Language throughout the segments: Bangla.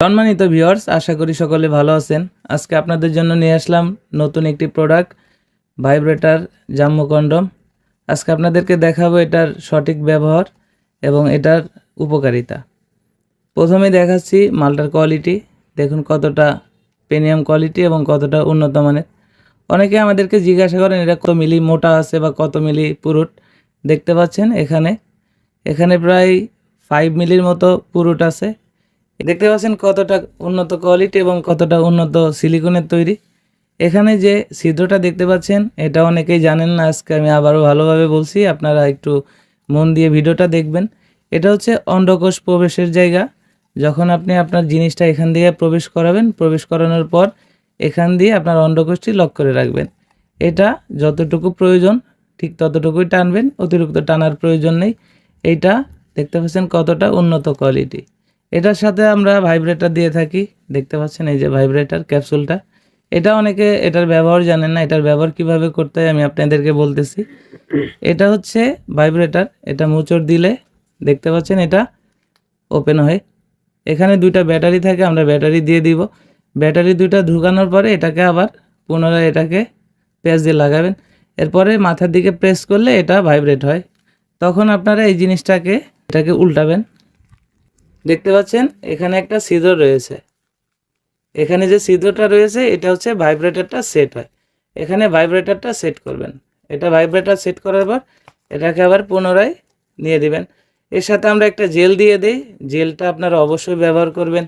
সম্মানিত ভিউয়ার্স, আশা করি সকলে ভালো আছেন। আজকে আপনাদের জন্য নিয়ে আসলাম নতুন একটি প্রোডাক্ট, ভাইব্রেটর জাম্বো কন্ডম। আজকে আপনাদেরকে দেখাবো এটার সঠিক ব্যবহার এবং এটার উপকারিতা। প্রথমে দেখাচ্ছি মালটার কোয়ালিটি, দেখুন কতটা প্রিমিয়াম কোয়ালিটি এবং কতটা উন্নত মানের। অনেকে আমাদেরকে জিজ্ঞাসা করেন এটা কত মিলি মোটা আছে বা কত মিলি পুরুট। দেখতে পাচ্ছেন এখানে প্রায় 5 মিলির মতো পুরুট আছে। দেখতে পাচ্ছেন কতটা উন্নত কোয়ালিটি এবং কতটা উন্নত সিলিকনের তৈরি। এখানে যে ছিদ্রটা দেখতে পাচ্ছেন এটা অনেকেই জানেন না, আজকে আমি আবারও ভালোভাবে বলছি, আপনারা একটু মন দিয়ে ভিডিওটা দেখবেন। এটা হচ্ছে অন্ডকোষ প্রবেশের জায়গা। যখন আপনি আপনার জিনিসটা এখান দিয়ে প্রবেশ করাবেন, প্রবেশ করানোর পর এখান দিয়ে আপনার অন্ডকোষটি লক করে রাখবেন। এটা যতটুকু প্রয়োজন ঠিক ততটুকুই টানবেন, অতিরিক্ত টানার প্রয়োজন নেই। এইটা দেখতে পাচ্ছেন কতটা উন্নত কোয়ালিটি। এটার সাথে আমরা ভাইব্রেটর দিয়ে থাকি, দেখতে পাচ্ছেন এই যে ভাইব্রেটর ক্যাপসুলটা। এটা অনেকে এটার ব্যবহার জানেন না, এটার ব্যবহার কিভাবে করতে হয় আমি আপনাদেরকে বলতেছি। এটা হচ্ছে ভাইব্রেটর, এটা মোচড় দিলে দেখতে পাচ্ছেন এটা ওপেন হয়। এখানে দুইটা ব্যাটারি থাকে, আমরা ব্যাটারি দিয়ে দিব। ব্যাটারি দুইটা ঢুকানোর পরে এটাকে আবার পুনরায় এটাকে প্যাচ দিয়ে লাগাবেন। এরপরে মাথার দিকে প্রেস করলে এটা ভাইব্রেট হয়। তখন আপনারা এই এটাকে উল্টাবেন। দেখতে পাচ্ছেন এখানে একটা ছিদ্র রয়েছে। এখানে যে ছিদ্রটা রয়েছে এটা হচ্ছে ভাইব্রেটরটা সেট হয়। এখানে ভাইব্রেটরটা সেট করবেন। এটা ভাইব্রেটর সেট করার পর এটাকে আবার পুনরায় নিয়ে দিবেন। এর সাথে আমরা একটা জেল দিয়ে দিই, জেলটা আপনারা অবশ্যই ব্যবহার করবেন।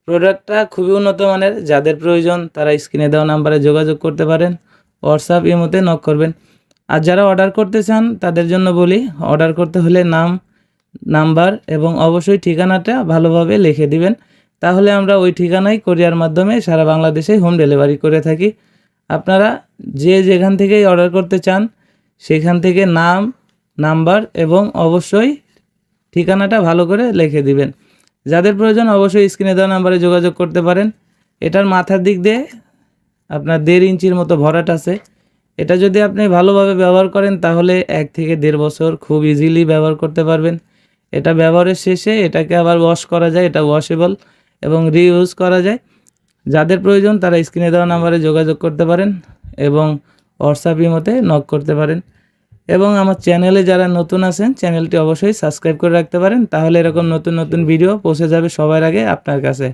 প্রোডাক্টটা খুবই উন্নত মানের, যাদের প্রয়োজন তারা স্ক্রিনে দেওয়া নাম্বারে যোগাযোগ করতে পারেন, হোয়াটসঅ্যাপ ইমোতে নক করবেন। আর যারা অর্ডার করতে চান তাদের জন্য বলি, অর্ডার করতে হলে নাম, নাম্বার এবং অবশ্যই ঠিকানাটা ভালোভাবে লিখে দিবেন। তাহলে আমরা ওই ঠিকানায় কোরিয়ার মাধ্যমে সারা বাংলাদেশে হোম ডেলিভারি করে থাকি। আপনারা যেখান থেকেই অর্ডার করতে চান সেখান থেকে নাম, নাম্বার এবং অবশ্যই ঠিকানাটা ভালো করে লিখে দিবেন। যাদের প্রয়োজন অবশ্যই স্ক্রিনে দেওয়া নাম্বারে যোগাযোগ করতে পারেন। এটার মাথার দিক দিয়ে আপনার 1.5 ইঞ্চির মতো ভরাট আছে। এটা যদি আপনি ভালোভাবে ব্যবহার করেন তাহলে 1 থেকে 1.5 বছর খুব ইজিলি ব্যবহার করতে পারবেন। এটা ব্যবহারের শেষে এটাকে আবার ওয়াশ করা যায়, এটা ওয়াশেবল এবং রিইউজ করা যায়। যাদের প্রয়োজন তারা স্ক্রিনে দেওয়া নাম্বারে যোগাযোগ করতে পারেন এবং হোয়াটসঅ্যাপ ইমোতে নক করতে পারেন। এবং আমার চ্যানেলে যারা নতুন আছেন চ্যানেলটি অবশ্যই সাবস্ক্রাইব করে রাখতে পারেন, তাহলে এরকম নতুন নতুন ভিডিও পৌঁছে যাবে সবার আগে আপনার কাছে।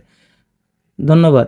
ধন্যবাদ।